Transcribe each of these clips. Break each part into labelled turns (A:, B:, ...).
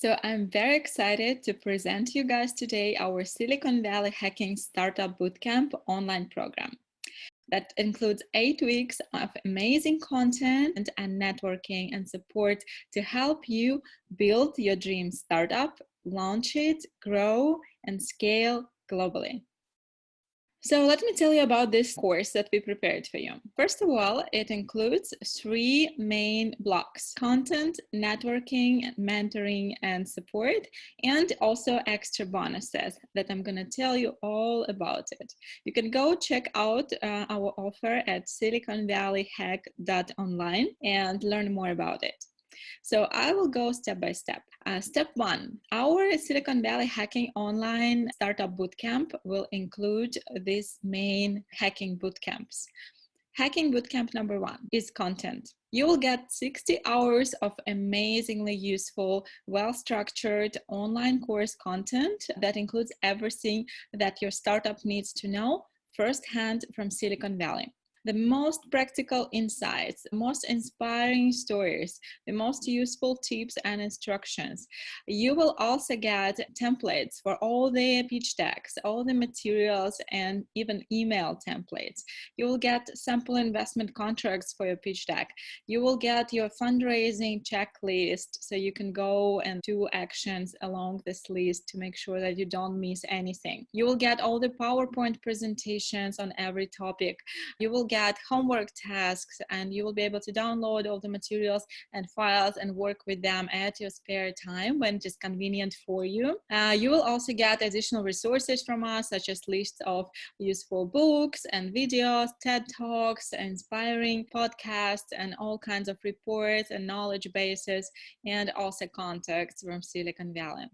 A: So I'm very excited to present to you guys today our Silicon Valley Hacking Startup Bootcamp online program that includes 8 weeks of amazing content and networking and support to help you build your dream startup, launch it, grow, and scale globally. So let me tell you about this course that we prepared for you. First of all, it includes 3 main blocks: content, networking, mentoring, and support, and also extra bonuses that I'm going to tell you all about it. You can go check out our offer at siliconvalleyhack.online and learn more about it. So I will go step by step. Step 1, our Silicon Valley Hacking Online Startup Bootcamp will include these main hacking bootcamps. Hacking bootcamp number 1 is content. You will get 60 hours of amazingly useful, well-structured online course content that includes everything that your startup needs to know firsthand from Silicon Valley. The most practical insights, the most inspiring stories, the most useful tips and instructions. You will also get templates for all the pitch decks, all the materials, and even email templates. You will get sample investment contracts for your pitch deck. You will get your fundraising checklist so you can go and do actions along this list to make sure that you don't miss anything. You will get all the PowerPoint presentations on every topic. You will get homework tasks, and you will be able to download all the materials and files and work with them at your spare time when it is convenient for you. You will also get additional resources from us, such as lists of useful books and videos, TED Talks, inspiring podcasts, and all kinds of reports and knowledge bases, and also contacts from Silicon Valley.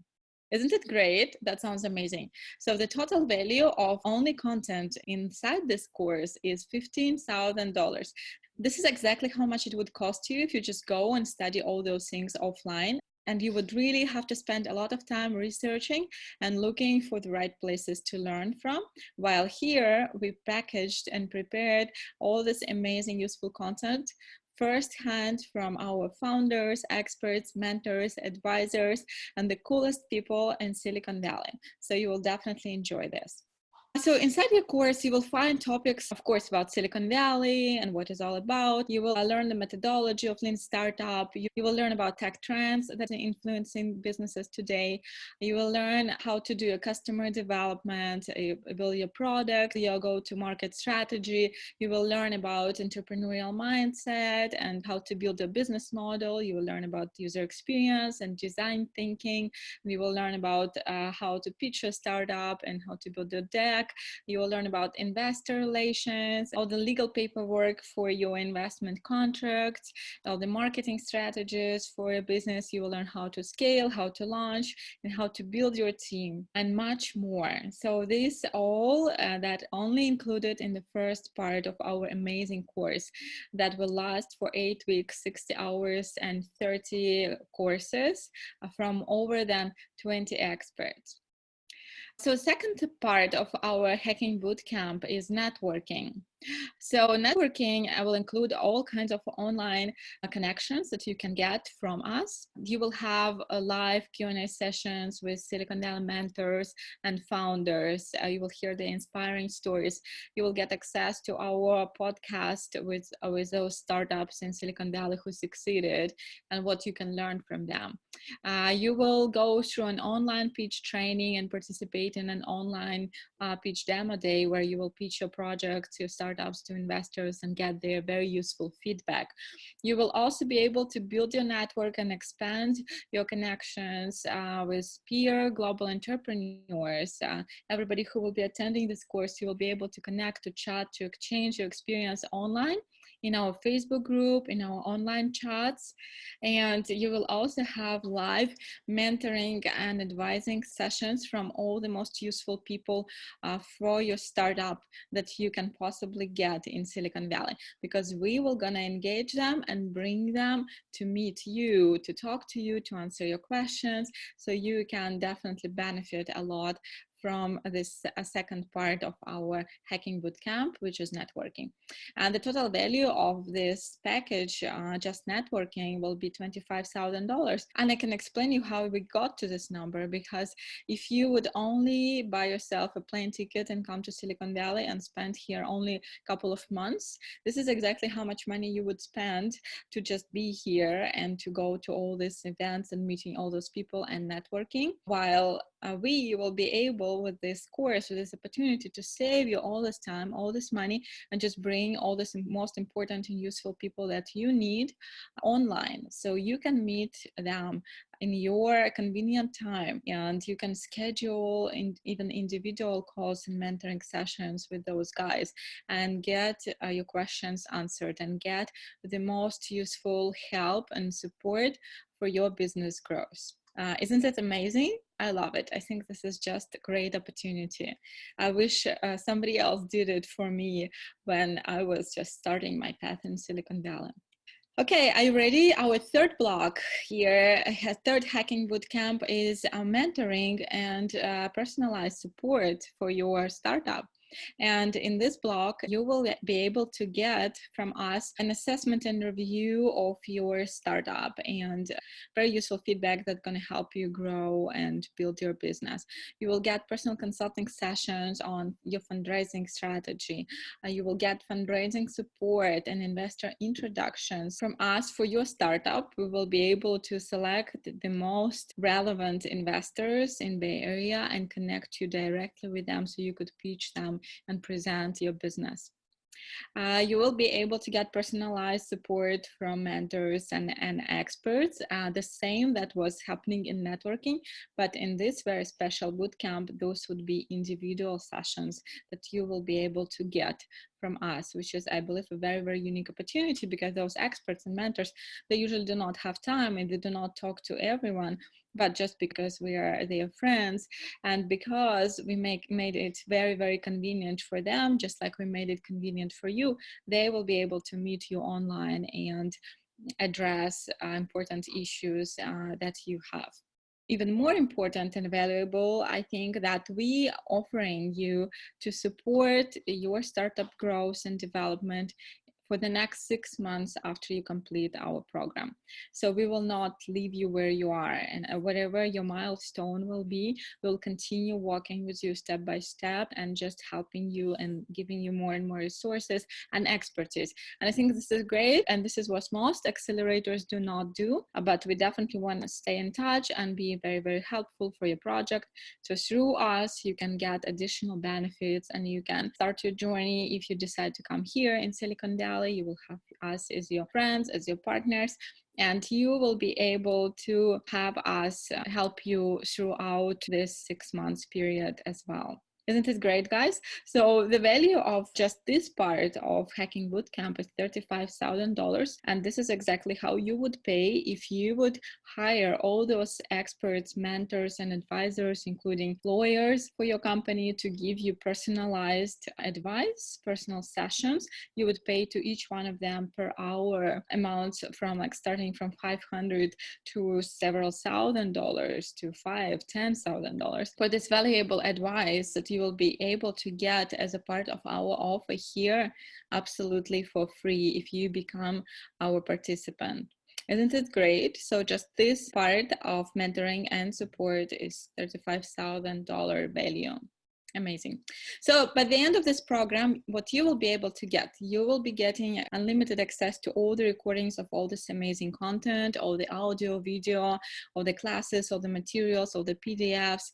A: Isn't it great? That sounds amazing. So the total value of only content inside this course is $15,000. This is exactly how much it would cost you if you just go and study all those things offline. And you would really have to spend a lot of time researching and looking for the right places to learn from. While here, we packaged and prepared all this amazing, useful content firsthand from our founders, experts, mentors, advisors, and the coolest people in Silicon Valley. So you will definitely enjoy this. So inside your course, you will find topics, of course, about Silicon Valley and what it's all about. You will learn the methodology of lean startup. You will learn about tech trends that are influencing businesses today. You will learn how to do your customer development, build your product, your go-to-market strategy. You will learn about entrepreneurial mindset and how to build a business model. You will learn about user experience and design thinking. You will learn about how to pitch a startup and how to build a deck. You will learn about investor relations, all the legal paperwork for your investment contracts, all the marketing strategies for your business. You will learn how to scale, how to launch, and how to build your team, and much more. So this all that only included in the first part of our amazing course that will last for 8 weeks, 60 hours, and 30 courses from over than 20 experts. So second part of our hacking bootcamp is networking. So networking will include all kinds of online connections that you can get from us. You will have live Q&A sessions with Silicon Valley mentors and founders. You will hear the inspiring stories. You will get access to our podcast with those startups in Silicon Valley who succeeded and what you can learn from them. You will go through an online pitch training and participate in an online pitch demo day where you will pitch your project to startups, to investors, and get their very useful feedback. You will also be able to build your network and expand your connections with peer global entrepreneurs. Everybody who will be attending this course, you will be able to connect, to chat, to exchange your experience online in our Facebook group, in our online chats, and you will also have live mentoring and advising sessions from all the most useful people for your startup that you can possibly get in Silicon Valley, because we will gonna engage them and bring them to meet you, to talk to you, to answer your questions, so you can definitely benefit a lot from this second part of our hacking bootcamp, which is networking. And the total value of this package, just networking, will be $25,000. And I can explain you how we got to this number, because if you would only buy yourself a plane ticket and come to Silicon Valley and spend here only a couple of months, this is exactly how much money you would spend to just be here and to go to all these events and meeting all those people and networking, while we will be able, with this course, with this opportunity, to save you all this time, all this money, and just bring all this most important and useful people that you need online. So you can meet them in your convenient time, and you can schedule even individual calls and mentoring sessions with those guys and get your questions answered and get the most useful help and support for your business growth. Isn't it amazing? I love it. I think this is just a great opportunity. I wish somebody else did it for me when I was just starting my path in Silicon Valley. Okay, are you ready? Our third block here, third hacking bootcamp, is mentoring and personalized support for your startup. And in this block, you will be able to get from us an assessment and review of your startup and very useful feedback that's going to help you grow and build your business. You will get personal consulting sessions on your fundraising strategy. You will get fundraising support and investor introductions from us for your startup. We will be able to select the most relevant investors in Bay Area and connect you directly with them so you could pitch them and present your business. You will be able to get personalized support from mentors and experts, the same that was happening in networking, but in this very special bootcamp, those would be individual sessions that you will be able to get from us, which is, I believe, a very, very unique opportunity, because those experts and mentors, they usually do not have time and they do not talk to everyone. But just because we are their friends and because we made it very, very convenient for them, just like we made it convenient for you, they will be able to meet you online and address important issues that you have. Even more important and valuable, I think, that we offering you to support your startup growth and development for the next 6 months after you complete our program. So we will not leave you where you are, and whatever your milestone will be, we'll continue walking with you step by step and just helping you and giving you more and more resources and expertise. And I think this is great, and this is what most accelerators do not do, but we definitely want to stay in touch and be very, very helpful for your project. So through us, you can get additional benefits and you can start your journey. If you decide to come here in Silicon Valley, you will have us as your friends, as your partners, and you will be able to have us help you throughout this 6 months period as well. Isn't it great, guys? So the value of just this part of Hacking Bootcamp is $35,000. And this is exactly how you would pay if you would hire all those experts, mentors, and advisors, including lawyers for your company, to give you personalized advice, personal sessions. You would pay to each one of them per hour amounts from starting from $500 to several $1,000 to $5,000-$10,000 for this valuable advice that you will be able to get as a part of our offer here, absolutely for free, if you become our participant. Isn't it great? So just this part of mentoring and support is $35,000 value. Amazing. So by the end of this program, what you will be able to get, you will be getting unlimited access to all the recordings of all this amazing content, all the audio, video, all the classes, all the materials, all the PDFs,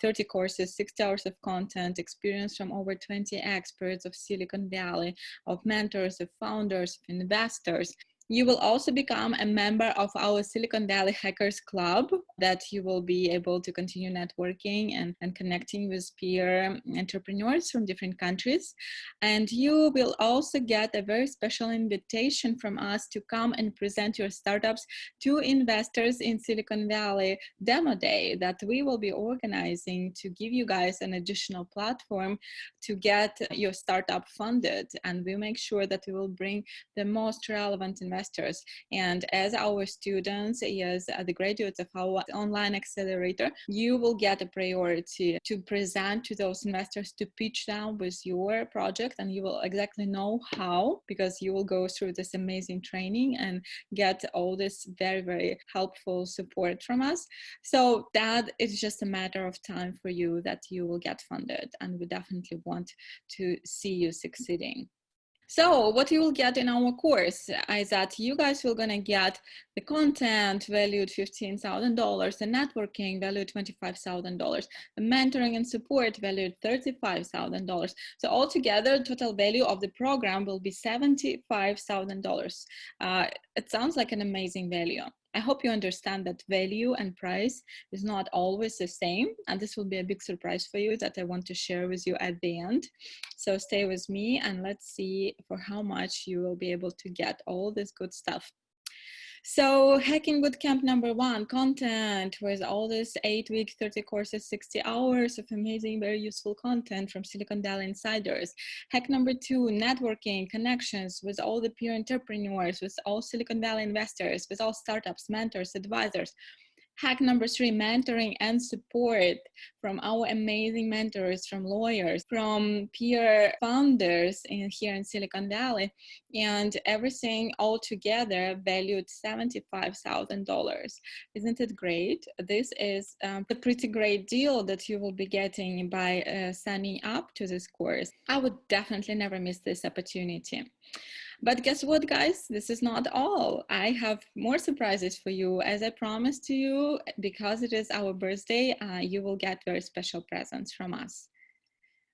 A: 30 courses, 60 hours of content, experience from over 20 experts of Silicon Valley, of mentors, of founders, of investors. You will also become a member of our Silicon Valley Hackers Club, that you will be able to continue networking and connecting with peer entrepreneurs from different countries. And you will also get a very special invitation from us to come and present your startups to investors in Silicon Valley Demo Day that we will be organizing to give you guys an additional platform to get your startup funded. And we make sure that we will bring the most relevant investors investors. And as our students, as the graduates of our online accelerator, you will get a priority to present to those investors, to pitch them with your project, and you will exactly know how, because you will go through this amazing training and get all this very, very helpful support from us. So that is just a matter of time for you that you will get funded, and we definitely want to see you succeeding. So what you will get in our course is that you guys will gonna get the content valued $15,000, the networking valued $25,000, the mentoring and support valued $35,000. So altogether, total value of the program will be $75,000. It sounds like an amazing value. I hope you understand that value and price is not always the same, and this will be a big surprise for you that I want to share with you at the end. So stay with me and let's see for how much you will be able to get all this good stuff. So Hacking Bootcamp number 1, content with all this 8-week, 30 courses, 60 hours of amazing, very useful content from Silicon Valley insiders. Hack number 2, networking, connections with all the peer entrepreneurs, with all Silicon Valley investors, with all startups, mentors, advisors. Hack number 3, mentoring and support from our amazing mentors, from lawyers, from peer founders here in Silicon Valley, and everything all together valued $75,000. Isn't it great? This is a pretty great deal that you will be getting by signing up to this course. I would definitely never miss this opportunity. But guess what, guys? This is not all. I have more surprises for you. As I promised to you, because it is our birthday, you will get very special presents from us.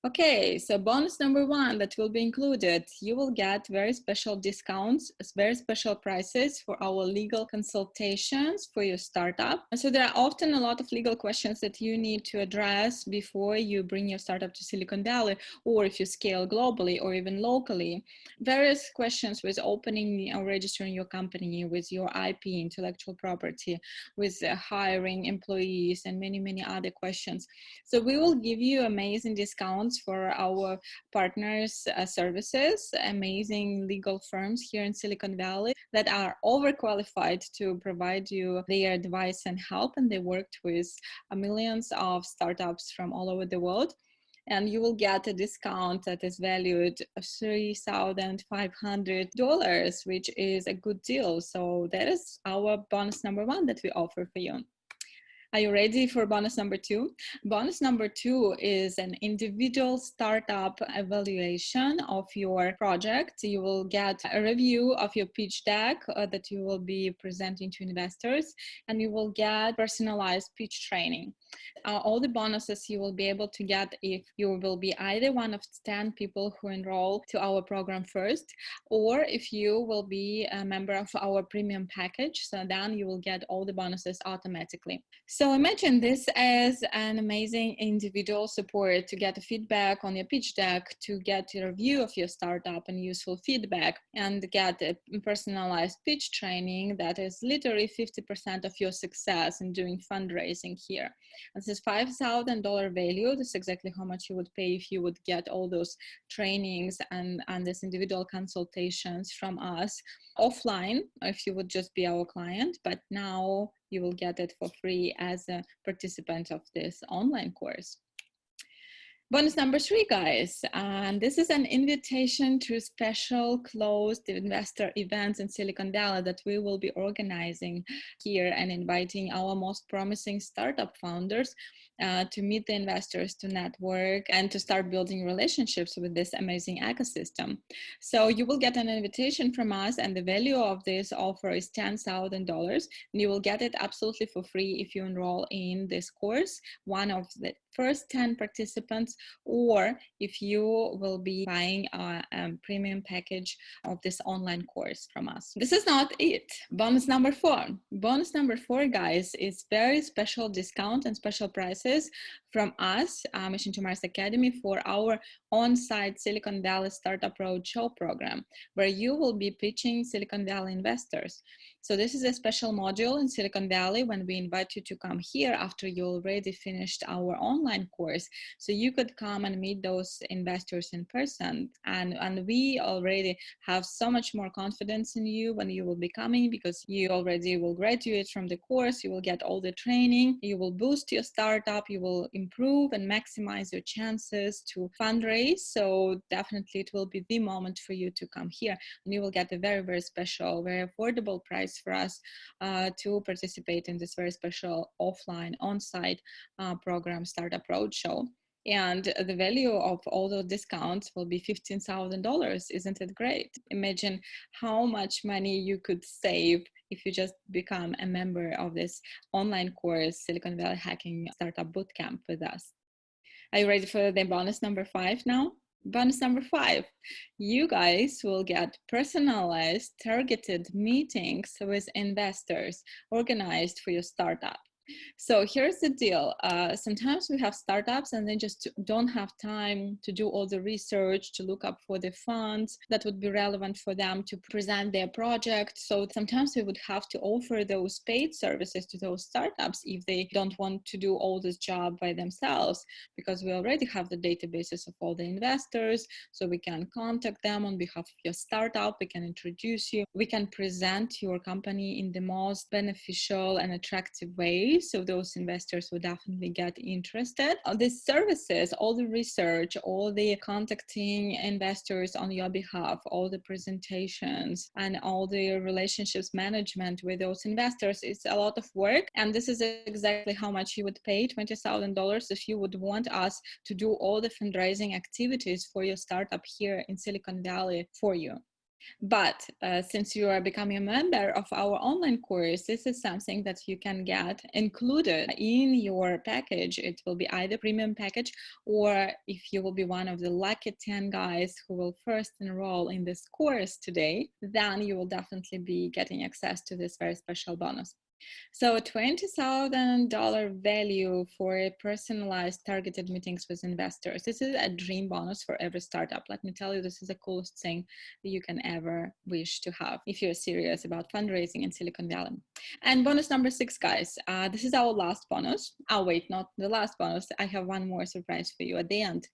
A: Okay, so bonus number 1 that will be included, you will get very special discounts, very special prices for our legal consultations for your startup. So there are often a lot of legal questions that you need to address before you bring your startup to Silicon Valley, or if you scale globally or even locally. Various questions with opening or registering your company, with your IP, intellectual property, with hiring employees, and many, many other questions. So we will give you amazing discounts for our partners' services, amazing legal firms here in Silicon Valley that are overqualified to provide you their advice and help, and they worked with millions of startups from all over the world. And you will get a discount that is valued $3,500, which is a good deal. So that is our bonus number 1 that we offer for you. Are you ready for bonus number 2? Bonus number 2 is an individual startup evaluation of your project. You will get a review of your pitch deck that you will be presenting to investors, and you will get personalized pitch training. All the bonuses you will be able to get if you will be either one of 10 people who enroll to our program first, or if you will be a member of our premium package, so then you will get all the bonuses automatically. So imagine this as an amazing individual support to get feedback on your pitch deck, to get a review of your startup and useful feedback, and get a personalized pitch training that is literally 50% of your success in doing fundraising here. This is $5,000 value. This is exactly how much you would pay if you would get all those trainings and this individual consultations from us offline, if you would just be our client. But now you will get it for free as a participant of this online course. Bonus number 3, guys, and this is an invitation to special closed investor events in Silicon Valley that we will be organizing here, and inviting our most promising startup founders to meet the investors, to network, and to start building relationships with this amazing ecosystem. So you will get an invitation from us, and the value of this offer is $10,000. And you will get it absolutely for free if you enroll in this course, one of the first 10 participants, or if you will be buying a premium package of this online course from us. This is not it. Bonus number 4. Bonus number 4, guys, is very special discount and special prices from us, Mission to Mars Academy, for our on-site Silicon Valley Startup Roadshow program, where you will be pitching Silicon Valley investors. So this is a special module in Silicon Valley when we invite you to come here after you already finished our online course. So you could come and meet those investors in person. And we already have so much more confidence in you when you will be coming, because you already will graduate from the course, you will get all the training, you will boost your startup, you will improve and maximize your chances to fundraise. So definitely it will be the moment for you to come here, and you will get a very, very special, very affordable price for us to participate in this very special offline on-site program, Startup Roadshow. And the value of all the discounts will be $15,000. Isn't it great? Imagine how much money you could save if you just become a member of this online course, Silicon Valley Hacking Startup Bootcamp, with us. Are you ready for the bonus number 5 now? Bonus number 5, you guys will get personalized, targeted meetings with investors organized for your startup. So here's the deal. Sometimes we have startups and they just don't have time to do all the research, to look up for the funds that would be relevant for them to present their project. So sometimes we would have to offer those paid services to those startups if they don't want to do all this job by themselves, because we already have the databases of all the investors. So we can contact them on behalf of your startup. We can introduce you. We can present your company in the most beneficial and attractive way. So those investors will definitely get interested. These services, all the research, all the contacting investors on your behalf, all the presentations, and all the relationships management with those investors, it's a lot of work. And this is exactly how much you would pay, $20,000, if you would want us to do all the fundraising activities for your startup here in Silicon Valley for you. But since you are becoming a member of our online course, this is something that you can get included in your package. It will be either premium package, or if you will be one of the lucky 10 guys who will first enroll in this course today, then you will definitely be getting access to this very special bonus. So $20,000 value for personalized targeted meetings with investors. This is a dream bonus for every startup. Let me tell you, this is the coolest thing that you can ever wish to have if you're serious about fundraising in Silicon Valley. And bonus number 6, guys. This is our last bonus. Oh, wait, not the last bonus. I have one more surprise for you at the end.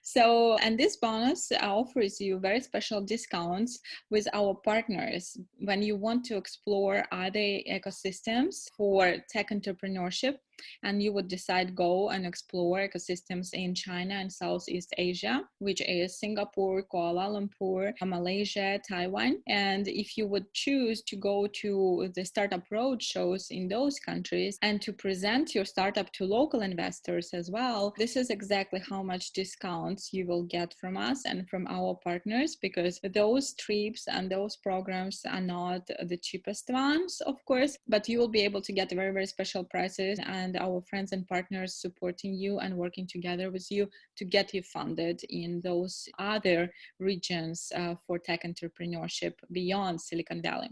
A: So, and this bonus offers you very special discounts with our partners when you want to explore other ecosystems for tech entrepreneurship, and you would decide go and explore ecosystems in China and Southeast Asia, which is Singapore, Kuala Lumpur, Malaysia, Taiwan. And if you would choose to go to the startup road shows in those countries and to present your startup to local investors as well, this is exactly how much discounts you will get from us and from our partners, because those trips and those programs are not the cheapest ones, of course, but you will be able to get very, very special prices, and our friends and partners supporting you and working together with you to get you funded in those other regions for tech entrepreneurship beyond Silicon Valley.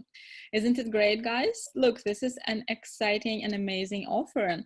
A: Isn't it great, guys? Look, this is an exciting and amazing offer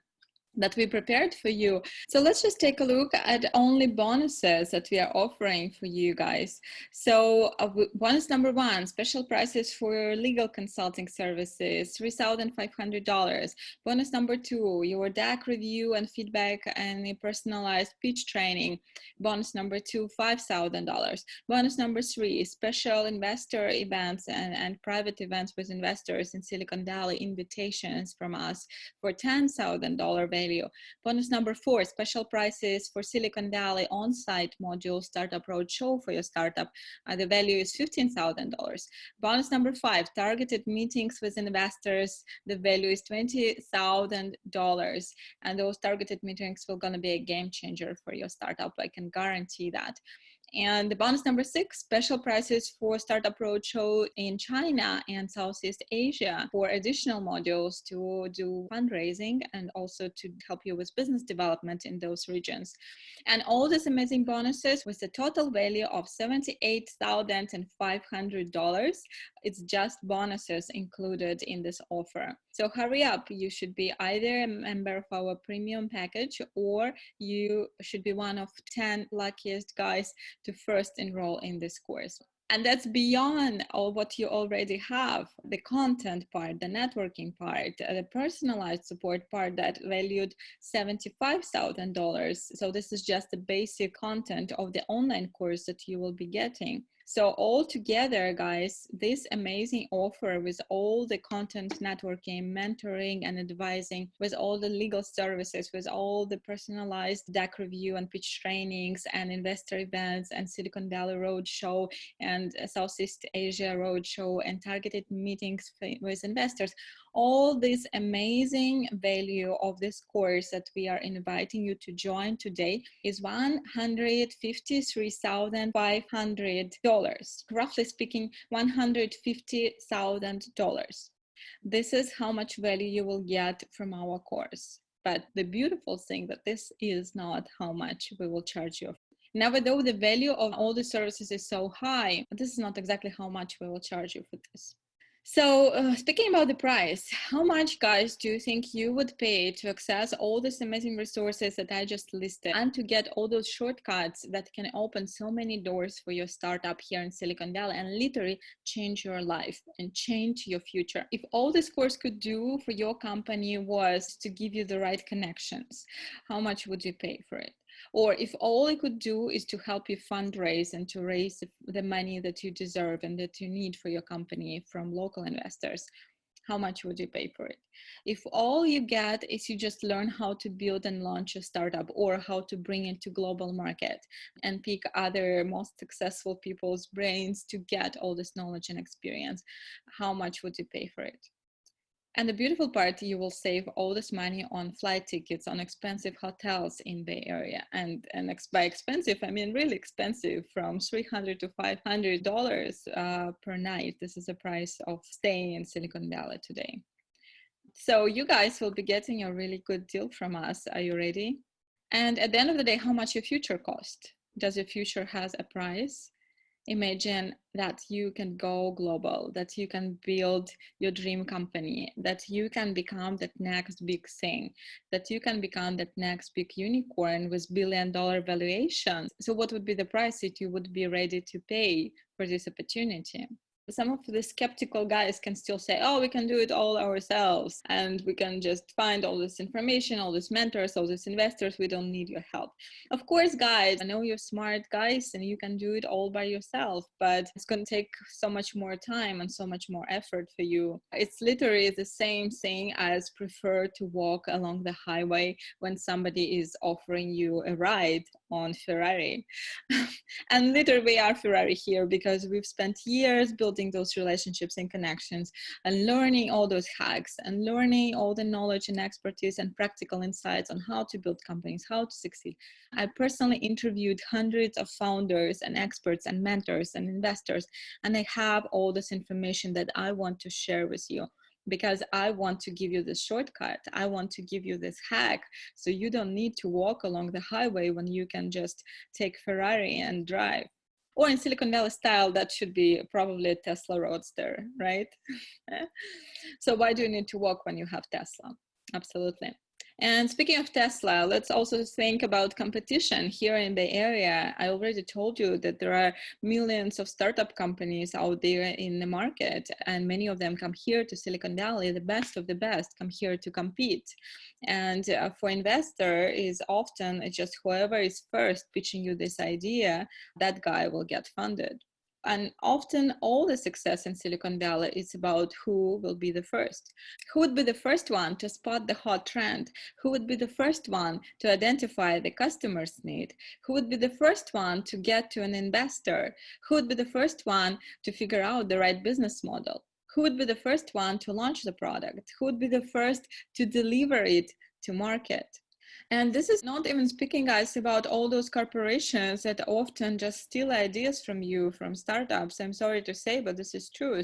A: that we prepared for you. So let's just take a look at only bonuses that we are offering for you guys. So bonus number 1, special prices for legal consulting services, $3,500. Bonus number 2, your DAC review and feedback and a personalized pitch training. Bonus number 2, $5,000. Bonus number 3, special investor events and private events with investors in Silicon Valley, invitations from us for $10,000 value. Bonus number 4, special prices for Silicon Valley on-site module Startup Roadshow for your startup. The value is $15,000. Bonus number 5, targeted meetings with investors. The value is $20,000. And those targeted meetings will gonna be a game changer for your startup. I can guarantee that. And the bonus number 6, special prices for Startup Roadshow in China and Southeast Asia for additional modules to do fundraising and also to help you with business development in those regions. And all these amazing bonuses with a total value of $78,500. It's just bonuses included in this offer. So hurry up. You should be either a member of our premium package, or you should be one of 10 luckiest guys to first enroll in this course. And that's beyond all what you already have, the content part, the networking part, the personalized support part that valued $75,000. So this is just the basic content of the online course that you will be getting. So all together, guys, this amazing offer with all the content, networking, mentoring, and advising, with all the legal services, with all the personalized deck review and pitch trainings and investor events and Silicon Valley Roadshow and Southeast Asia Roadshow and targeted meetings with investors, all this amazing value of this course that we are inviting you to join today is $153,500, roughly speaking, $150,000. This is how much value you will get from our course. But the beautiful thing that this is not how much we will charge you. Now, though the value of all the services is so high, this is not exactly how much we will charge you for this. So speaking about the price, how much, guys, do you think you would pay to access all these amazing resources that I just listed and to get all those shortcuts that can open so many doors for your startup here in Silicon Valley and literally change your life and change your future? If all this course could do for your company was to give you the right connections, how much would you pay for it? Or if all it could do is to help you fundraise and to raise the money that you deserve and that you need for your company from local investors, how much would you pay for it? If all you get is you just learn how to build and launch a startup or how to bring it to global market and pick other most successful people's brains to get all this knowledge and experience, how much would you pay for it? And the beautiful part, you will save all this money on flight tickets, on expensive hotels in Bay Area. And by expensive, I mean really expensive, from $300 to $500 per night. This is the price of staying in Silicon Valley today. So you guys will be getting a really good deal from us. Are you ready? And at the end of the day, how much your future cost? Does your future has a price? Imagine that you can go global, that you can build your dream company, that you can become that next big thing, that you can become that next big unicorn with billion-dollar valuation. So what would be the price that you would be ready to pay for this opportunity? Some of the skeptical guys can still say, oh, we can do it all ourselves and we can just find all this information, all these mentors, all these investors. We don't need your help. Of course, guys, I know you're smart guys and you can do it all by yourself, but it's going to take so much more time and so much more effort for you. It's literally the same thing as prefer to walk along the highway when somebody is offering you a ride on Ferrari. And literally we are Ferrari here because we've spent years building those relationships and connections and learning all those hacks and learning all the knowledge and expertise and practical insights on how to build companies, how to succeed. I personally interviewed hundreds of founders and experts and mentors and investors, and I have all this information that I want to share with you, because I want to give you this shortcut. I want to give you this hack so you don't need to walk along the highway when you can just take Ferrari and drive. Or in Silicon Valley style, that should be probably a Tesla Roadster, right? So why do you need to walk when you have Tesla? Absolutely. And speaking of Tesla, let's also think about competition here in the Bay Area. I already told you that there are millions of startup companies out there in the market, and many of them come here to Silicon Valley. The best of the best come here to compete. And for investor is often just whoever is first pitching you this idea, that guy will get funded. And often all the success in Silicon Valley is about who will be the first. Who would be the first one to spot the hot trend? Who would be the first one to identify the customer's need? Who would be the first one to get to an investor? Who would be the first one to figure out the right business model? Who would be the first one to launch the product? Who would be the first to deliver it to market? And this is not even speaking, guys, about all those corporations that often just steal ideas from you, from startups. I'm sorry to say, but this is true.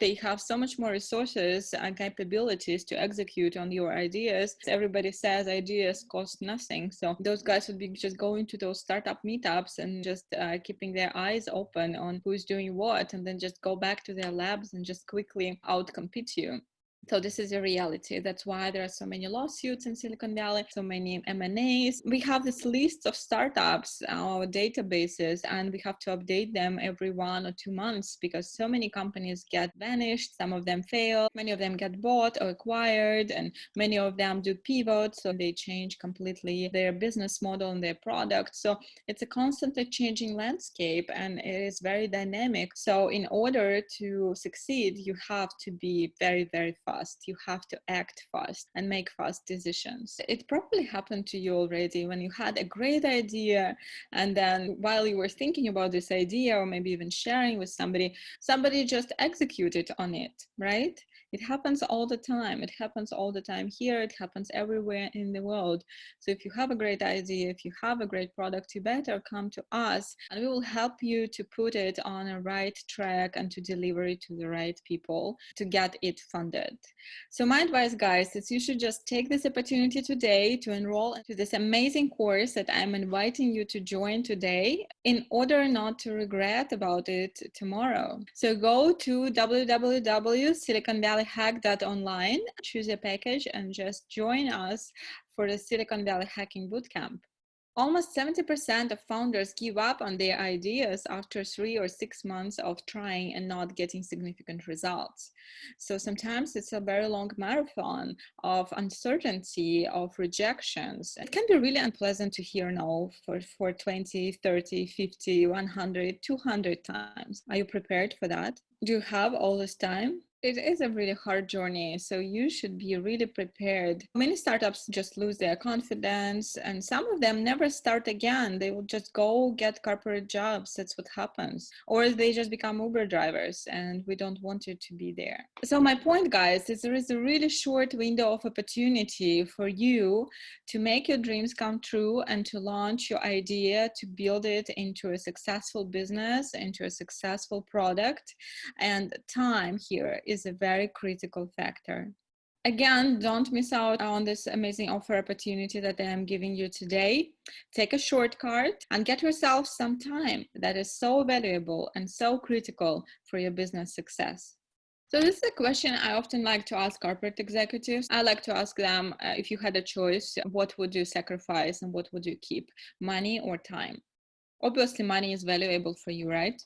A: They have so much more resources and capabilities to execute on your ideas. Everybody says ideas cost nothing. So those guys would be just going to those startup meetups and just keeping their eyes open on who's doing what, and then just go back to their labs and just quickly outcompete you. So this is a reality. That's why there are so many lawsuits in Silicon Valley, so many M&As. We have this list of startups, our databases, and we have to update them every 1 or 2 months because so many companies get vanished. Some of them fail, many of them get bought or acquired, and many of them do pivot. So they change completely their business model and their product. So it's a constantly changing landscape and it is very dynamic. So in order to succeed, you have to be very, very fast. You have to act fast and make fast decisions. It probably happened to you already when you had a great idea, and then while you were thinking about this idea or maybe even sharing with somebody just executed on it, right? It happens all the time. It happens all the time here. It happens everywhere in the world. So if you have a great idea, if you have a great product, you better come to us and we will help you to put it on a right track and to deliver it to the right people to get it funded. So my advice, guys, is you should just take this opportunity today to enroll into this amazing course that I'm inviting you to join today in order not to regret about it tomorrow. So go to www.siliconvalleyhack.online, choose a package and just join us for the Silicon Valley Hacking Bootcamp. Almost 70% of founders give up on their ideas after 3 or 6 months of trying and not getting significant results. So sometimes it's a very long marathon of uncertainty, of rejections. It can be really unpleasant to hear no for 20, 30, 50, 100, 200 times. Are you prepared for that? Do you have all this time? It is a really hard journey, so you should be really prepared. Many startups just lose their confidence, and some of them never start again. They will just go get corporate jobs. That's what happens. Or they just become Uber drivers, and we don't want you to be there. So my point, guys, is there is a really short window of opportunity for you to make your dreams come true and to launch your idea, to build it into a successful business, into a successful product. And time here is a very critical factor. Again, don't miss out on this amazing offer opportunity that I am giving you today. Take a shortcut and get yourself some time that is so valuable and so critical for your business success. So this is a question I often like to ask corporate executives. I like to ask them, if you had a choice, what would you sacrifice and what would you keep, money or time? Obviously, money is valuable for you, right?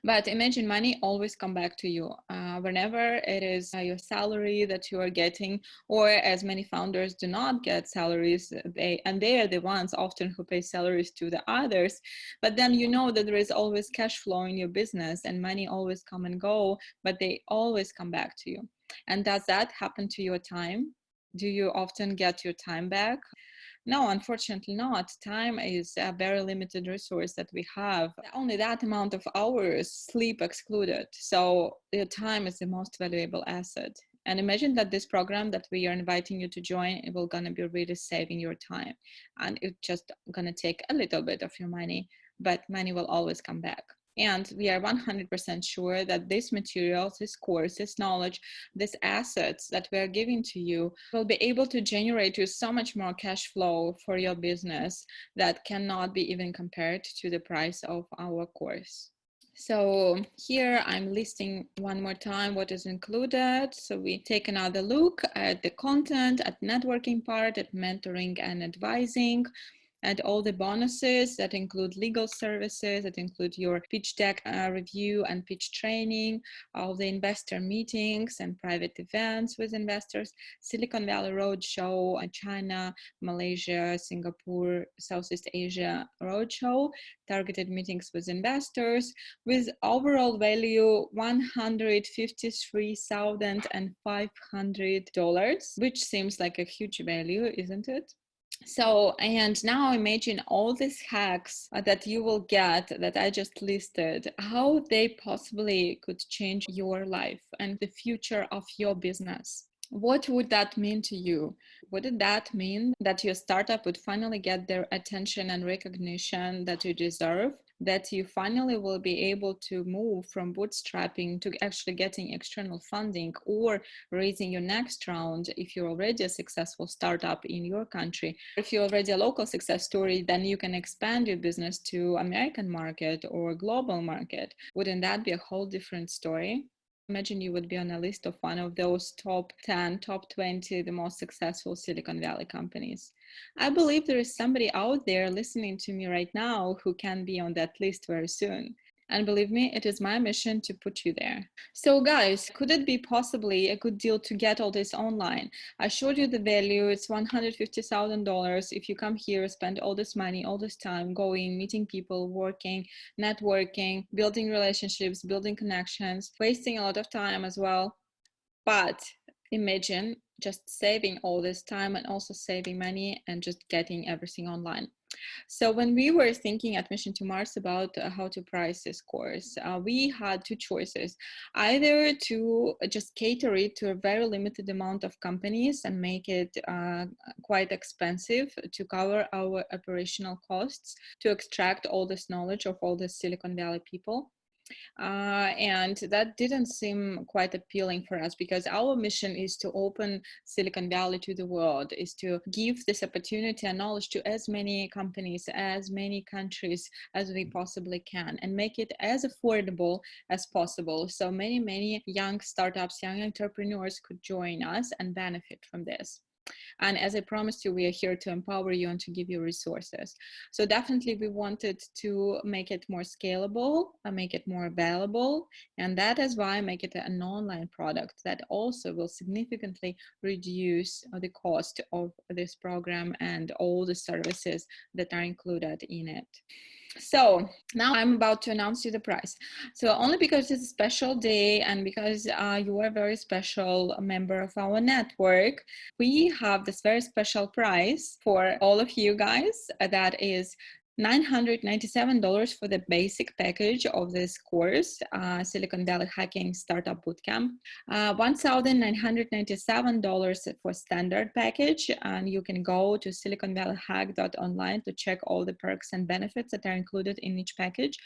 A: But imagine money always come back to you whenever it is your salary that you are getting, or as many founders do not get salaries, they are the ones often who pay salaries to the others. But then you know that there is always cash flow in your business and money always come and go, but they always come back to you. And does that happen to your time? Do you often get your time back? No, unfortunately not. Time is a very limited resource that we have. Only that amount of hours, sleep excluded. So your time is the most valuable asset. And imagine that this program that we are inviting you to join, it will gonna be really saving your time. And it's just gonna take a little bit of your money, but money will always come back. And we are 100% sure that this material, this course, this knowledge, these assets that we are giving to you will be able to generate you so much more cash flow for your business that cannot be even compared to the price of our course. So here I'm listing one more time what is included. So we take another look at the content, at networking part, at mentoring and advising, and all the bonuses that include legal services, that include your pitch deck review and pitch training, all the investor meetings and private events with investors, Silicon Valley Roadshow, China, Malaysia, Singapore, Southeast Asia Roadshow, targeted meetings with investors, with overall value $153,500, which seems like a huge value, isn't it? So, and now imagine all these hacks that you will get that I just listed, how they possibly could change your life and the future of your business. What would that mean to you? Would that mean that your startup would finally get their attention and recognition that you deserve? That you finally will be able to move from bootstrapping to actually getting external funding or raising your next round if you're already a successful startup in your country. If you're already a local success story, then you can expand your business to American market or global market. Wouldn't that be a whole different story? Imagine you would be on a list of one of those top 10, top 20, the most successful Silicon Valley companies. I believe there is somebody out there listening to me right now who can be on that list very soon. And believe me, it is my mission to put you there. So guys, could it be possibly a good deal to get all this online? I showed you the value. It's $150,000. If you come here, spend all this money, all this time going, meeting people, working, networking, building relationships, building connections, wasting a lot of time as well. But imagine just saving all this time and also saving money and just getting everything online. So when we were thinking at Mission to Mars about how to price this course, we had two choices: either to just cater it to a very limited amount of companies and make it quite expensive to cover our operational costs, to extract all this knowledge of all the Silicon Valley people. And that didn't seem quite appealing for us, because our mission is to open Silicon Valley to the world, is to give this opportunity and knowledge to as many companies, as many countries as we possibly can, and make it as affordable as possible. So many young startups, young entrepreneurs could join us and benefit from this. And as I promised you, we are here to empower you and to give you resources. So definitely we wanted to make it more scalable, make it more available. And that is why I make it an online product that also will significantly reduce the cost of this program and all the services that are included in it. So now I'm about to announce you the price. So only because it's a special day and because you are a very special member of our network, we have this very special price for all of you guys. That is $997 for the basic package of this course, Silicon Valley Hacking Startup Bootcamp, $1,997 for standard package, and you can go to siliconvalleyhack.online to check all the perks and benefits that are included in each package.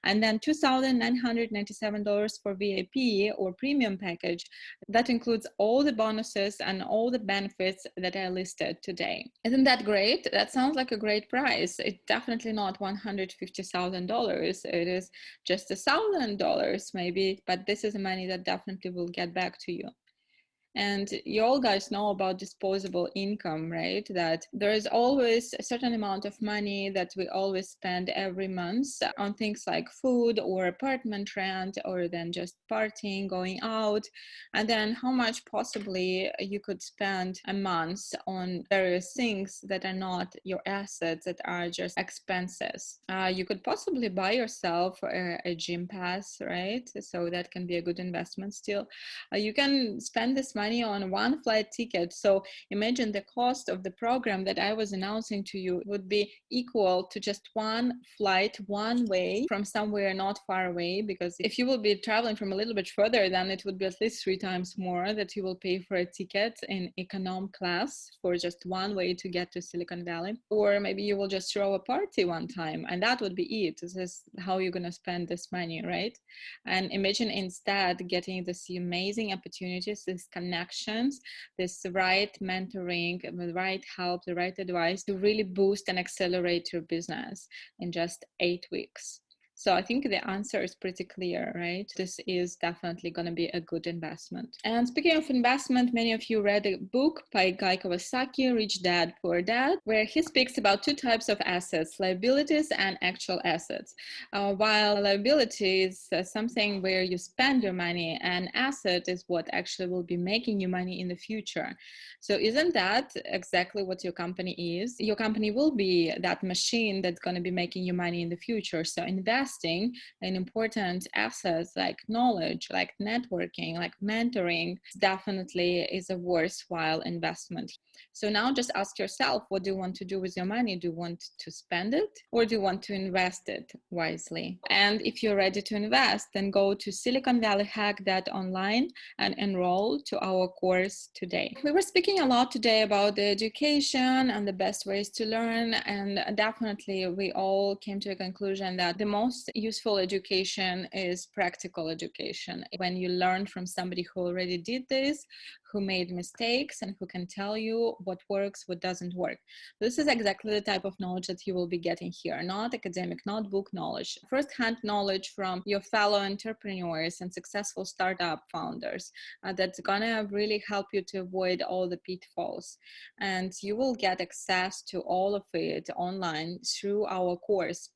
A: And then $2,997 for VIP or premium package. That includes all the bonuses and all the benefits that I listed today. Isn't that great? That sounds like a great price. It's definitely not $150,000. It is just $1,000 maybe, but this is money that definitely will get back to you. And you all guys know about disposable income, right? That there is always a certain amount of money that we always spend every month on things like food or apartment rent, or then just partying, going out. And then how much possibly you could spend a month on various things that are not your assets, that are just expenses. You could possibly buy yourself a gym pass, right? So that can be a good investment still. You can spend this money on one flight ticket. So imagine the cost of the program that I was announcing to you would be equal to just one flight, one way from somewhere not far away. Because if you will be traveling from a little bit further, then it would be at least 3 times more that you will pay for a ticket in economic class for just one way to get to Silicon Valley. Or maybe you will just throw a party one time, and that would be it. This is how you're going to spend this money, right? And imagine instead getting this amazing opportunities, this connections, this right mentoring, the right help, the right advice to really boost and accelerate your business in just 8 weeks. So I think the answer is pretty clear, right? This is definitely going to be a good investment. And speaking of investment, many of you read a book by Guy Kawasaki, Rich Dad, Poor Dad, where he speaks about 2 types of assets, liabilities and actual assets. While liability is something where you spend your money, and asset is what actually will be making you money in the future. So isn't that exactly what your company is? Your company will be that machine that's going to be making you money in the future. So investing in important assets like knowledge, like networking, like mentoring definitely is a worthwhile investment. So now just ask yourself, what do you want to do with your money? Do you want to spend it, or do you want to invest it wisely? And if you're ready to invest, then go to siliconvalleyhack.online and enroll to our course today. We were speaking a lot today about the education and the best ways to learn, and definitely we all came to a conclusion that the most most useful education is practical education. When you learn from somebody who already did this, who made mistakes, and who can tell you what works, what doesn't work. This is exactly the type of knowledge that you will be getting here, not academic, not book knowledge, first-hand knowledge from your fellow entrepreneurs and successful startup founders. That's gonna really help you to avoid all the pitfalls. And you will get access to all of it online through our course.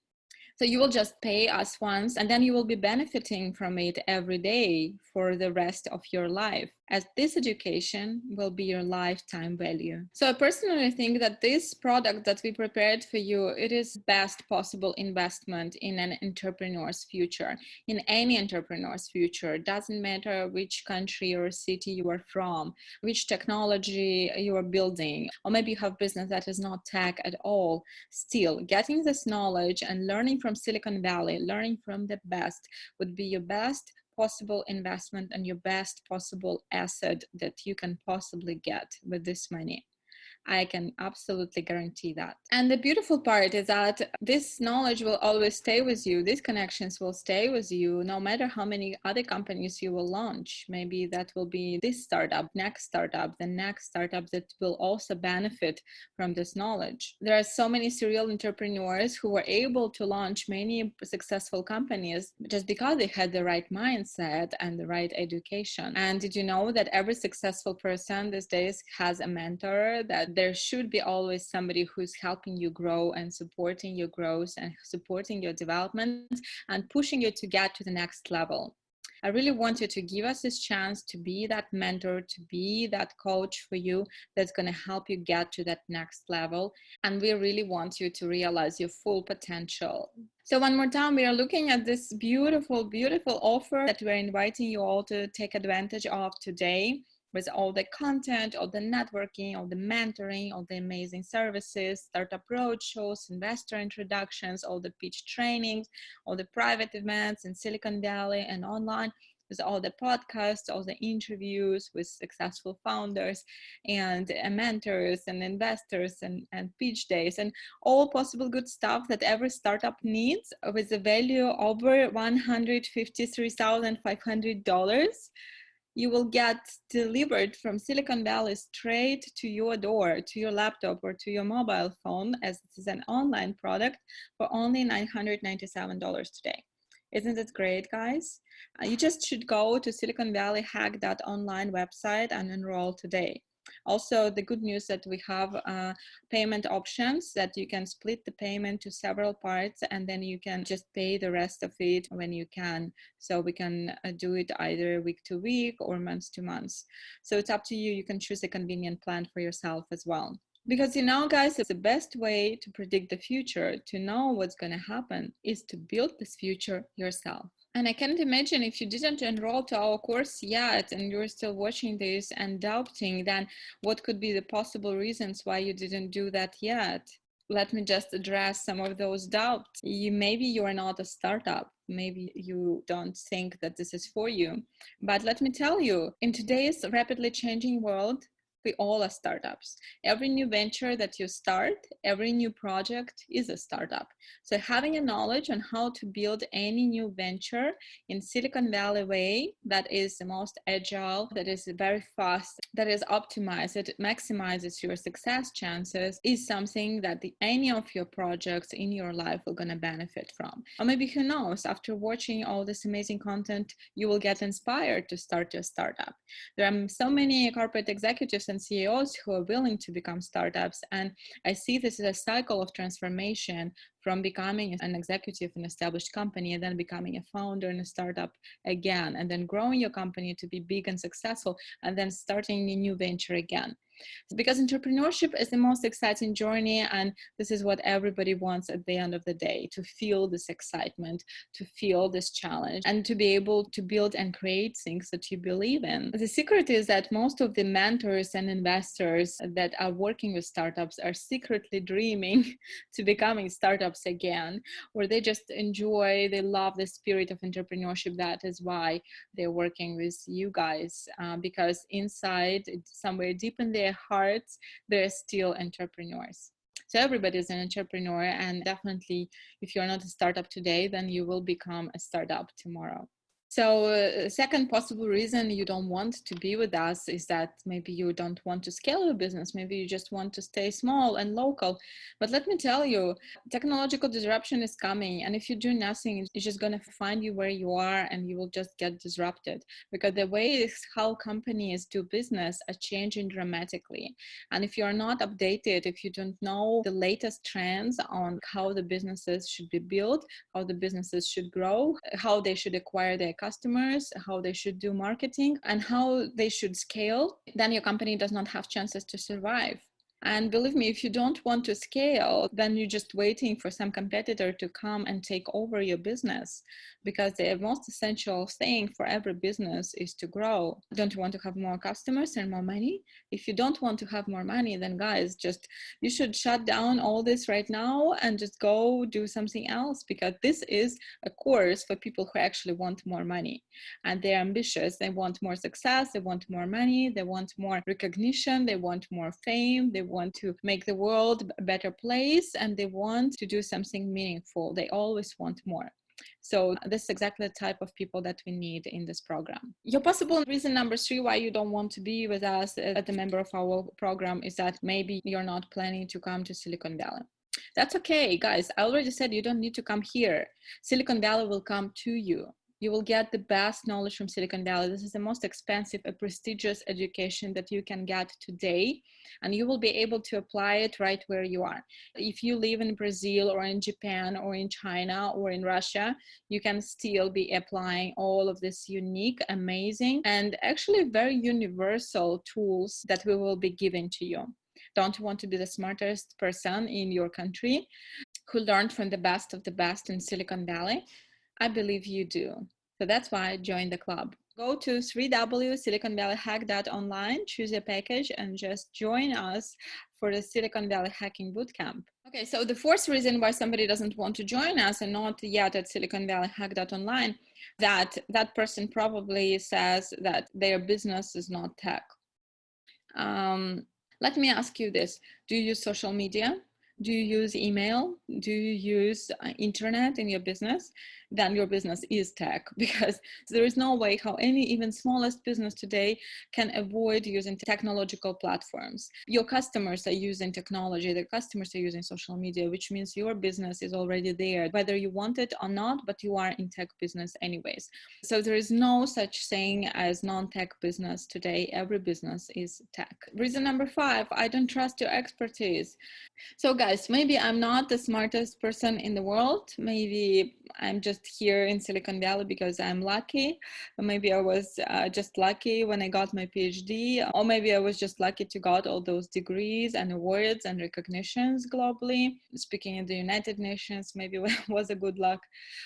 A: So you will just pay us once, and then you will be benefiting from it every day for the rest of your life, as this education will be your lifetime value. So I personally think that this product that we prepared for you, it is best possible investment in an entrepreneur's future, in any entrepreneur's future. It doesn't matter which country or city you are from, which technology you are building, or maybe you have business that is not tech at all. Still, getting this knowledge and learning from Silicon Valley, learning from the best, would be your best possible investment and your best possible asset that you can possibly get with this money. I can absolutely guarantee that. And the beautiful part is that this knowledge will always stay with you. These connections will stay with you no matter how many other companies you will launch. Maybe that will be this startup, next startup, the next startup that will also benefit from this knowledge. There are so many serial entrepreneurs who were able to launch many successful companies just because they had the right mindset and the right education. And did you know that every successful person these days has a mentor, that there should be always somebody who's helping you grow and supporting your growth and supporting your development and pushing you to get to the next level. I really want you to give us this chance to be that mentor, to be that coach for you that's going to help you get to that next level. And we really want you to realize your full potential. So one more time, we are looking at this beautiful, beautiful offer that we're inviting you all to take advantage of today, with all the content, all the networking, all the mentoring, all the amazing services, startup roadshows, investor introductions, all the pitch trainings, all the private events in Silicon Valley and online, with all the podcasts, all the interviews with successful founders and mentors and investors and pitch days and all possible good stuff that every startup needs, with a value over $153,500. You will get delivered from Silicon Valley straight to your door, to your laptop or to your mobile phone, as this is an online product, for only $997 today. Isn't it great, guys? You just should go to siliconvalleyhack.online website and enroll today. Also, the good news that we have payment options that you can split the payment to several parts, and then you can just pay the rest of it when you can. So we can do it either week to week or month to month. So it's up to you. You can choose a convenient plan for yourself as well. Because, you know, guys, it's the best way to predict the future, to know what's going to happen, is to build this future yourself. And I can't imagine if you didn't enroll to our course yet and you're still watching this and doubting, then what could be the possible reasons why you didn't do that yet? Let me just address some of those doubts. Maybe you are not a startup. Maybe you don't think that this is for you. But let me tell you, in today's rapidly changing world, we all are startups. Every new venture that you start, every new project is a startup. So having a knowledge on how to build any new venture in Silicon Valley way that is the most agile, that is very fast, that is optimized, that maximizes your success chances, is something that any of your projects in your life are going to benefit from. Or maybe, who knows, after watching all this amazing content, you will get inspired to start your startup. There are so many corporate executives and CEOs who are willing to become startups. And I see this as a cycle of transformation, from becoming an executive in an established company and then becoming a founder in a startup again, and then growing your company to be big and successful, and then starting a new venture again. Because entrepreneurship is the most exciting journey, and this is what everybody wants at the end of the day, to feel this excitement, to feel this challenge, and to be able to build and create things that you believe in. The secret is that most of the mentors and investors that are working with startups are secretly dreaming to becoming startups again, or they just enjoy, they love the spirit of entrepreneurship. That is why they're working with you guys, because inside, somewhere deep in their hearts, they're still entrepreneurs. So everybody is an entrepreneur, and definitely if you're not a startup today, then you will become a startup tomorrow. So second possible reason you don't want to be with us is that maybe you don't want to scale your business. Maybe you just want to stay small and local. But let me tell you, technological disruption is coming. And if you do nothing, it's just going to find you where you are and you will just get disrupted, because the ways how companies do business are changing dramatically. And if you're not updated, if you don't know the latest trends on how the businesses should be built, how the businesses should grow, how they should acquire their customers, how they should do marketing, and how they should scale, then your company does not have chances to survive. And believe me, if you don't want to scale, then you're just waiting for some competitor to come and take over your business, because the most essential thing for every business is to grow. Don't you want to have more customers and more money? If you don't want to have more money, then guys, just you should shut down all this right now and just go do something else, because this is a course for people who actually want more money and they're ambitious. They want more success, they want more money, they want more recognition, they want more fame, they want to make the world a better place, and they want to do something meaningful. They always want more. So this is exactly the type of people that we need in this program. Your possible reason number 3 why you don't want to be with us as a member of our program is that maybe you're not planning to come to Silicon Valley. That's okay, guys. I already said you don't need to come here. Silicon Valley will come to you. You will get the best knowledge from Silicon Valley. This is the most expensive and prestigious education that you can get today, and you will be able to apply it right where you are. If you live in Brazil or in Japan or in China or in Russia, you can still be applying all of this unique, amazing, and actually very universal tools that we will be giving to you. Don't you want to be the smartest person in your country who learned from the best of the best in Silicon Valley? I believe you do. So that's why join the club. Go to www.siliconvalleyhack.online, choose your package, and just join us for the Silicon Valley Hacking Bootcamp. Okay, so the fourth reason why somebody doesn't want to join us and not yet at siliconvalleyhack.online, that person probably says that their business is not tech. Let me ask you this. Do you use social media? Do you use email? Do you use internet in your business? Then your business is tech, because there is no way how any even smallest business today can avoid using technological platforms. Your customers are using technology, the customers are using social media, which means your business is already there, whether you want it or not, but you are in tech business anyways. So there is no such thing as non-tech business today. Every business is tech. Reason number 5, I don't trust your expertise. So guys, maybe I'm not the smartest person in the world. Maybe I'm just here in Silicon Valley because I'm lucky. Or maybe I was just lucky when I got my PhD, or maybe I was just lucky to got all those degrees and awards and recognitions globally. Speaking in the United Nations, maybe was a good luck.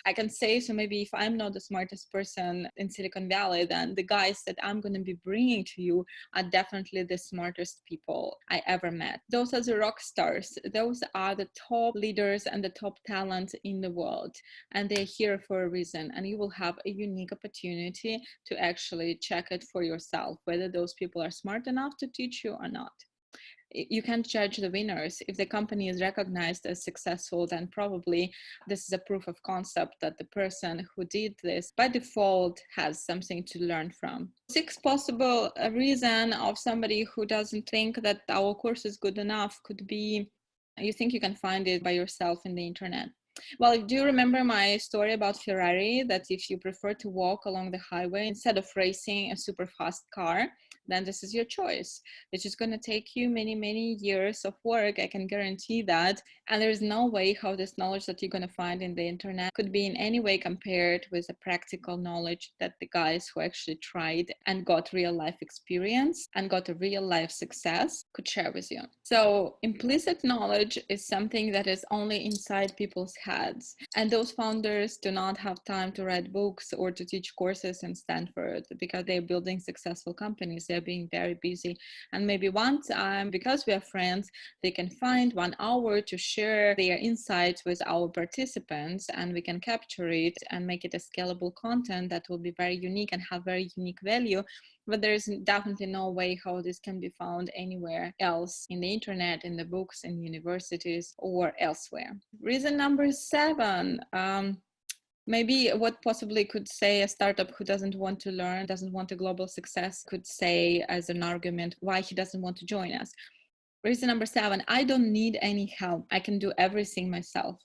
A: I can say, so maybe if I'm not the smartest person in Silicon Valley, then the guys that I'm going to be bringing to you are definitely the smartest people I ever met. Those are the rock stars. Those are the top leaders and the top talents in the world, and they're here for a reason. And you will have a unique opportunity to actually check it for yourself, whether those people are smart enough to teach you or not. You can't judge the winners. If the company is recognized as successful, then probably this is a proof of concept that the person who did this by default has something to learn from. 6 possible reason of somebody who doesn't think that our course is good enough could be you think you can find it by yourself in the internet. Well, do you remember my story about Ferrari, that if you prefer to walk along the highway instead of racing a super fast car, then this is your choice. It's just going to take you many, many years of work. I can guarantee that. And there's no way how this knowledge that you're going to find in the internet could be in any way compared with the practical knowledge that the guys who actually tried and got real life experience and got a real life success could share with you. So implicit knowledge is something that is only inside people's heads. And those founders do not have time to write books or to teach courses in Stanford because they're building successful companies. They're they're being very busy. And maybe one time, because we are friends, they can find 1 hour to share their insights with our participants, and we can capture it and make it a scalable content that will be very unique and have very unique value. But there is definitely no way how this can be found anywhere else in the internet, in the books, in universities, or elsewhere. Reason number 7, maybe what possibly could say a startup who doesn't want to learn, doesn't want a global success, could say as an argument why he doesn't want to join us. Reason number 7, I don't need any help. I can do everything myself.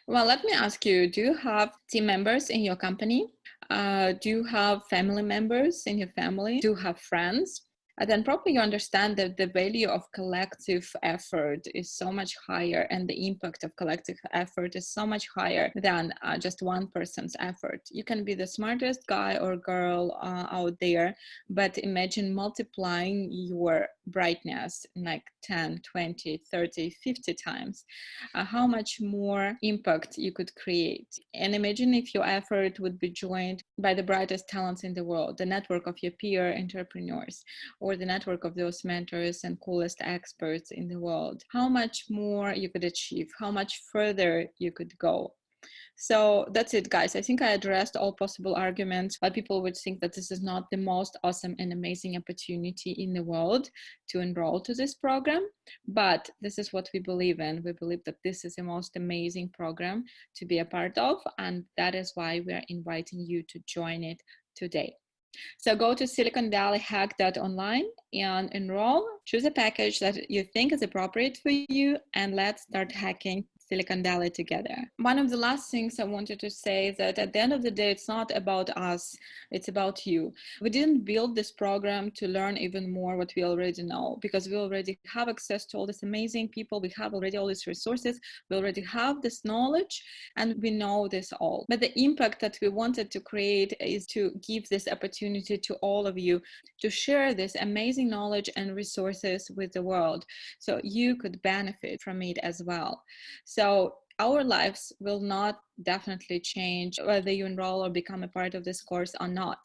A: Well, let me ask you, do you have team members in your company? Do you have family members in your family? Do you have friends? And then probably you understand that the value of collective effort is so much higher, and the impact of collective effort is so much higher than just one person's effort. You can be the smartest guy or girl out there, but imagine multiplying your brightness like 10, 20, 30, 50 times. How much more impact you could create. And imagine if your effort would be joined by the brightest talents in the world, the network of your peer entrepreneurs, or the network of those mentors and coolest experts in the world. How much more you could achieve, how much further you could go. So that's it, guys. I think I addressed all possible arguments why people would think that this is not the most awesome and amazing opportunity in the world to enroll to this program. But this is what we believe in. We believe that this is the most amazing program to be a part of. And that is why we are inviting you to join it today. So go to siliconvalleyhack.online and enroll. Choose a package that you think is appropriate for you, and let's start hacking Silicon Valley together. One of the last things I wanted to say is that at the end of the day, it's not about us, it's about you. We didn't build this program to learn even more what we already know, because we already have access to all these amazing people, we have already all these resources, we already have this knowledge, and we know this all. But the impact that we wanted to create is to give this opportunity to all of you to share this amazing knowledge and resources with the world, so you could benefit from it as well. So our lives will not definitely change whether you enroll or become a part of this course or not.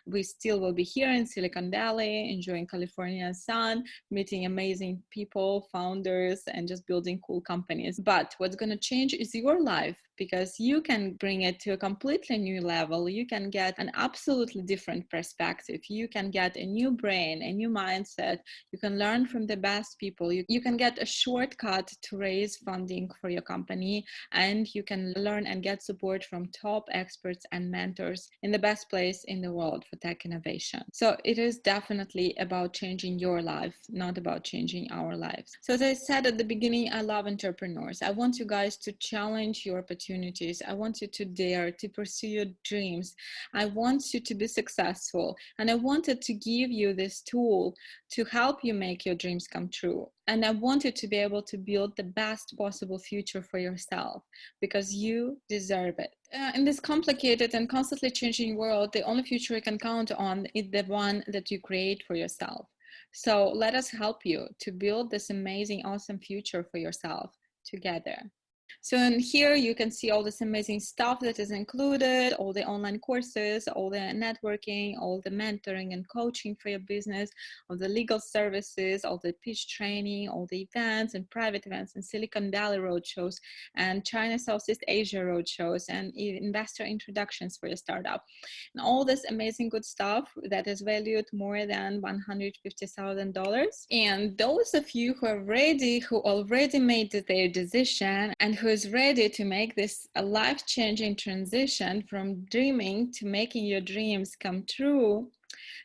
A: We still will be here in Silicon Valley, enjoying California sun, meeting amazing people, founders, and just building cool companies. But what's going to change is your life, because you can bring it to a completely new level. You can get an absolutely different perspective. You can get a new brain, a new mindset. You can learn from the best people. You can get a shortcut to raise funding for your company, and you can learn and get support from top experts and mentors in the best place in the world for tech innovation. So it is definitely about changing your life, not about changing our lives. So as I said at the beginning, I love entrepreneurs. I want you guys to challenge your opportunities. I want you to dare to pursue your dreams. I want you to be successful. And I wanted to give you this tool to help you make your dreams come true. And I want you to be able to build the best possible future for yourself, because you deserve it. In this complicated and constantly changing world, the only future you can count on is the one that you create for yourself. So let us help you to build this amazing, awesome future for yourself together. So in here, you can see all this amazing stuff that is included, all the online courses, all the networking, all the mentoring and coaching for your business, all the legal services, all the pitch training, all the events and private events and Silicon Valley roadshows and China Southeast Asia roadshows and investor introductions for your startup. And all this amazing good stuff that is valued more than $150,000. And those of you who already made their decision and who is ready to make this a life-changing transition from dreaming to making your dreams come true,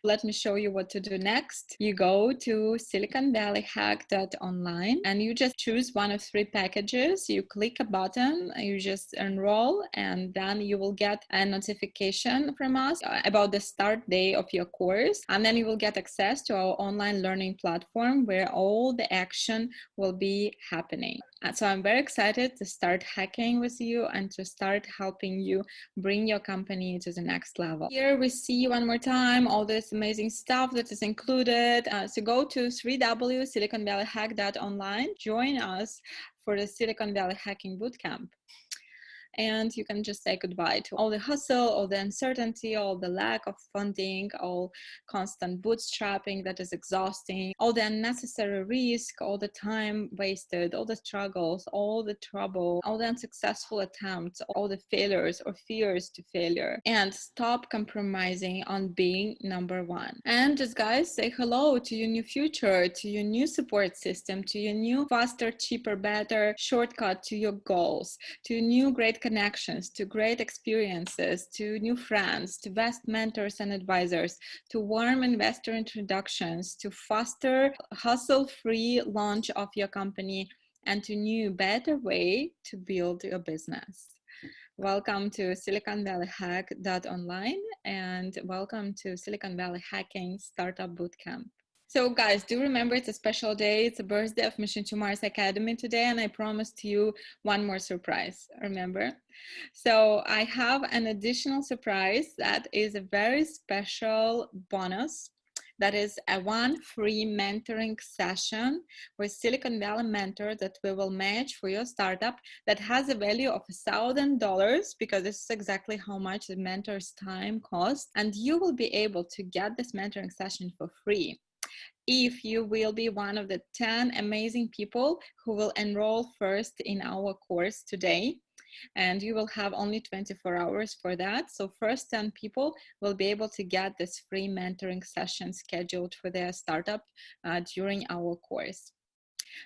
A: let me show you what to do next. You go to siliconvalleyhack.online and you just choose one of 3 packages. You click a button, you just enroll, and then you will get a notification from us about the start day of your course. And then you will get access to our online learning platform where all the action will be happening. So I'm very excited to start hacking with you and to start helping you bring your company to the next level. Here we see one more time all this amazing stuff that is included. So go to www.siliconvalleyhack.online, join us for the Silicon Valley Hacking Bootcamp. and you can just say goodbye to all the hustle, all the uncertainty, all the lack of funding, all constant bootstrapping that is exhausting, all the unnecessary risk, all the time wasted, all the struggles, all the trouble, all the unsuccessful attempts, all the failures or fears to failure, and stop compromising on being number one. And just guys, say hello to your new future, to your new support system, to your new faster, cheaper, better shortcut to your goals, to new great connections, to great experiences, to new friends, to best mentors and advisors, to warm investor introductions, to faster hustle-free launch of your company, and to new better way to build your business. Welcome to Silicon Valley Hack.online and welcome to Silicon Valley Hacking Startup Bootcamp. So guys, do remember it's a special day. It's a birthday of Mission to Mars Academy today, and I promised you one more surprise, remember? So I have an additional surprise that is a very special bonus. That is one free mentoring session with Silicon Valley mentor that we will match for your startup that has a value of $1,000 because this is exactly how much the mentor's time costs. And you will be able to get this mentoring session for free if you will be one of the 10 amazing people who will enroll first in our course today. And you will have only 24 hours for that. So first 10 people will be able to get this free mentoring session scheduled for their startup during our course.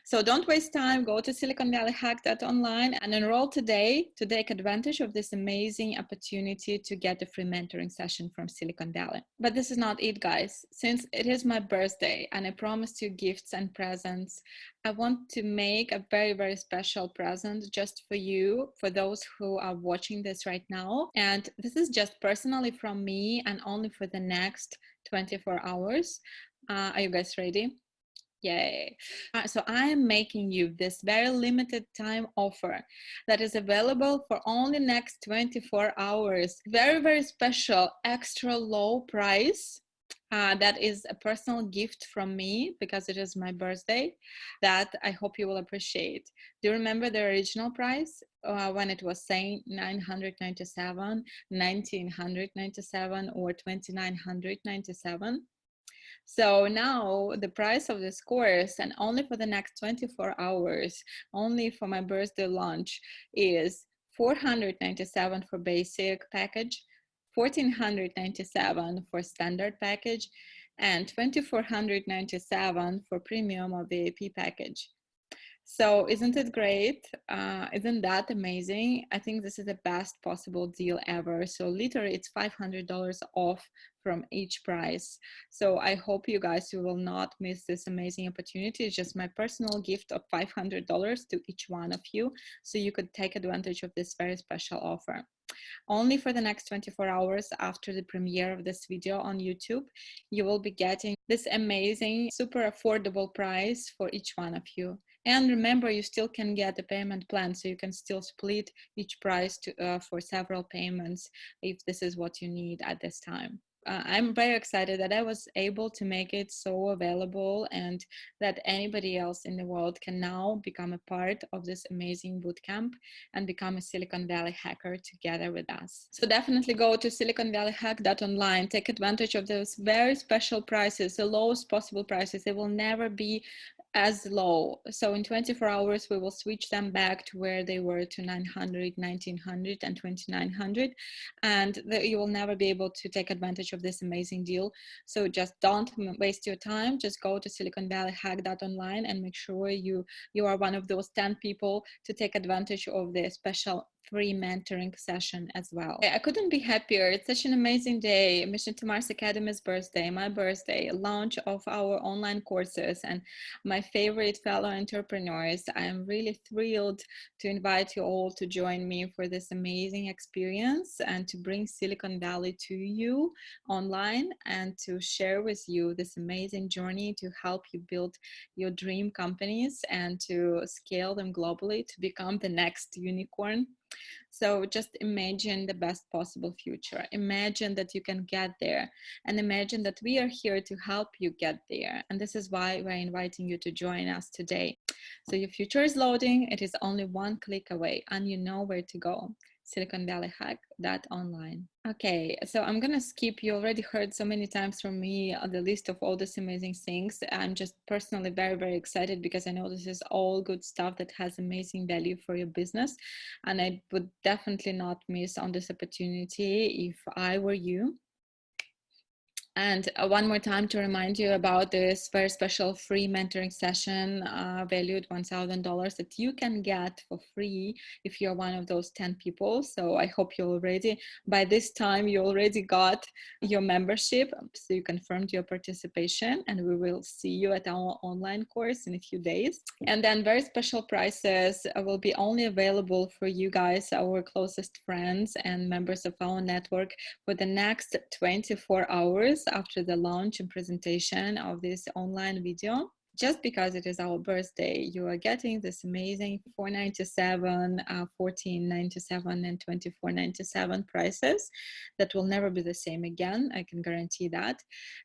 A: So don't waste time, go to SiliconValleyHack.online and enroll today to take advantage of this amazing opportunity to get a free mentoring session from Silicon Valley. But this is not it, guys. Since it is my birthday and I promised you gifts and presents, I want to make a very, very special present just for you, for those who are watching this right now. And this is just personally from me and only for the next 24 hours. Are you guys ready? Yay. So I am making you this very limited time offer that is available for only next 24 hours. Very, very special, extra low price. That is a personal gift from me because it is my birthday that I hope you will appreciate. Do you remember the original price when it was saying $997, $1,997 or $2,997? So now the price of this course, and only for the next 24 hours, only for my birthday launch, is $497 for basic package, $1,497 for standard package, and $2,497 for premium or VIP package. So isn't it great? Isn't that amazing? I think this is the best possible deal ever. So literally it's $500 off from each price. So I hope you guys, you will not miss this amazing opportunity. It's just my personal gift of $500 to each one of you. So you could take advantage of this very special offer. Only for the next 24 hours after the premiere of this video on YouTube, you will be getting this amazing, super affordable price for each one of you. And remember, you still can get a payment plan, so you can still split each price for several payments if this is what you need at this time. I'm very excited that I was able to make it so available and that anybody else in the world can now become a part of this amazing bootcamp and become a Silicon Valley hacker together with us. So definitely go to SiliconValleyHack.online, take advantage of those very special prices, the lowest possible prices. They will never be as low. So in 24 hours, we will switch them back to where they were, to $900, $1,900, and $2,900. And you will never be able to take advantage of this amazing deal. So just don't waste your time. Just go to SiliconValleyHack.online and make sure you are one of those 10 people to take advantage of the special free mentoring session as well. I couldn't be happier. It's such an amazing day. Mission to Mars Academy's birthday, my birthday, launch of our online courses, and my favorite fellow entrepreneurs. I am really thrilled to invite you all to join me for this amazing experience and to bring Silicon Valley to you online and to share with you this amazing journey to help you build your dream companies and to scale them globally to become the next unicorn. So just imagine the best possible future. Imagine that you can get there, and imagine that we are here to help you get there. And this is why we're inviting you to join us today. So your future is loading. It is only one click away and you know where to go. siliconvalleyhack.online. Okay, so I'm gonna skip. You already heard so many times from me the list of all these amazing things. I'm just personally very, very excited because I know this is all good stuff that has amazing value for your business. And I would definitely not miss on this opportunity if I were you. And one more time to remind you about this very special free mentoring session valued $1,000 that you can get for free if you're one of those 10 people. So I hope you already, by this time, you already got your membership. So you confirmed your participation, and we will see you at our online course in a few days. And then very special prices will be only available for you guys, our closest friends and members of our network, for the next 24 hours after the launch and presentation of this online video. Just because it is our birthday, you are getting this amazing $497, $1497, and $24.97 prices that will never be the same again. I can guarantee that.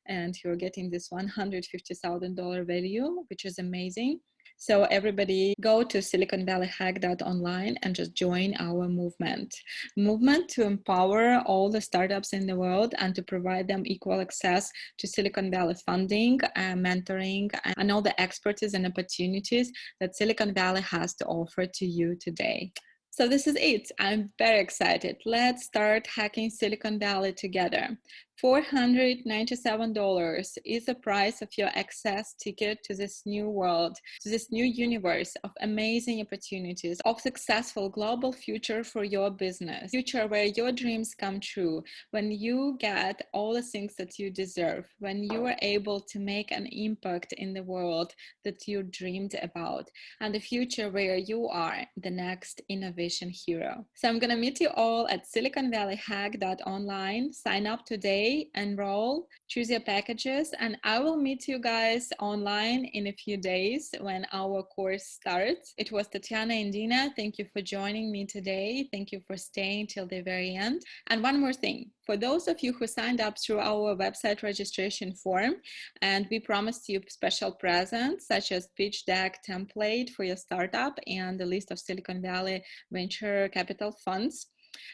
A: And you're getting this $150,000 value, which is amazing. So everybody go to siliconvalleyhack.online and just join our movement to empower all the startups in the world and to provide them equal access to Silicon Valley funding, mentoring, and all the expertise and opportunities that Silicon Valley has to offer to you today. So this is it. I'm very excited. Let's start hacking Silicon Valley together. $497 is the price of your access ticket to this new world, to this new universe of amazing opportunities, of successful global future for your business, future where your dreams come true, when you get all the things that you deserve, when you are able to make an impact in the world that you dreamed about, and the future where you are the next innovation hero. So I'm going to meet you all at siliconvalleyhack.online. Sign up today, enroll, choose your packages, and I will meet you guys online in a few days when our course starts. It was Tatiana and Dina. Thank you for joining me today. Thank you for staying till the very end. And one more thing, for those of you who signed up through our website registration form, and we promised you special presents such as pitch deck template for your startup and the list of Silicon Valley venture capital funds.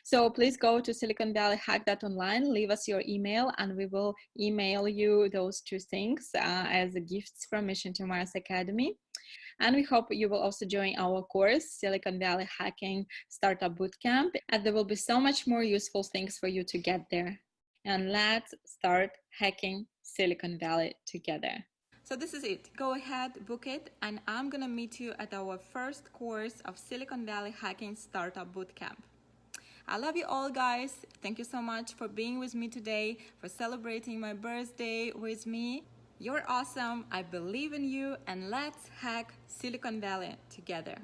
A: So please go to siliconvalleyhack.online, leave us your email, and we will email you those two things as gifts from Mission to Mars Academy. And we hope you will also join our course, Silicon Valley Hacking Startup Bootcamp, and there will be so much more useful things for you to get there. And let's start hacking Silicon Valley together. So this is it. Go ahead, book it, and I'm gonna meet you at our first course of Silicon Valley Hacking Startup Bootcamp. I love you all, guys. Thank you so much for being with me today, for celebrating my birthday with me. You're awesome. I believe in you, and let's hack Silicon Valley together.